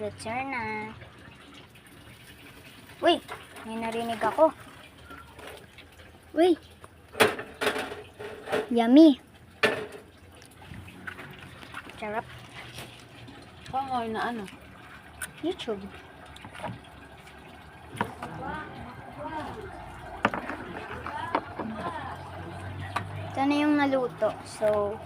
It's your na. Uy! May narinig ako. Uy! Yummy! Sarap. Pangoy na ano? YouTube. Ito na yung naluto. So,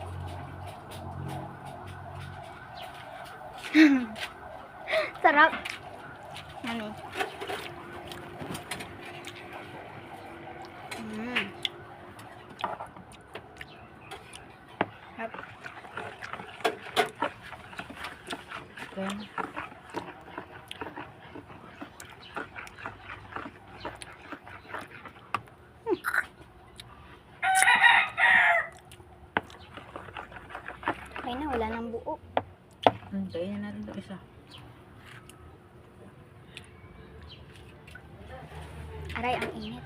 sarap. Yummy. Sarap. Okay. Okay na, wala nang buo. Hintayin na natin ito isa. Aray, ang init.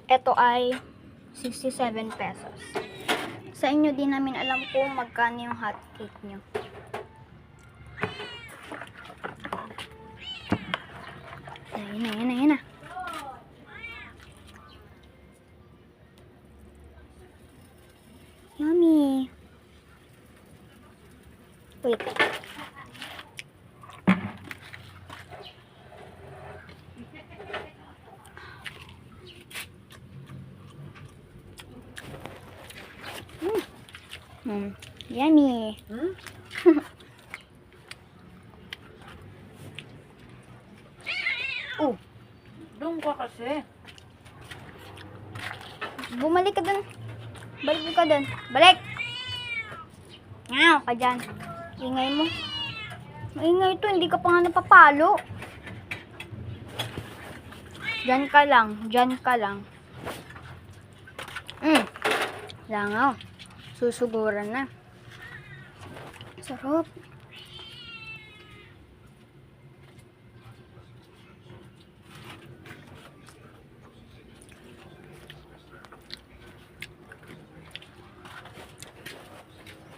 Ito ay 67 pesos. Sa inyo din namin alam kung magkano yung hot cake nyo. Ayan na. Yummy. Wait. Yummy. Doon ka kasi. Bumalik ka dun. Balik ka dun. Balik! Ngaw ka dyan. Ingay mo. Maingay ito. Hindi ka pa nga napapalo. Dyan ka lang. Langaw. Susuguran na. Sarap.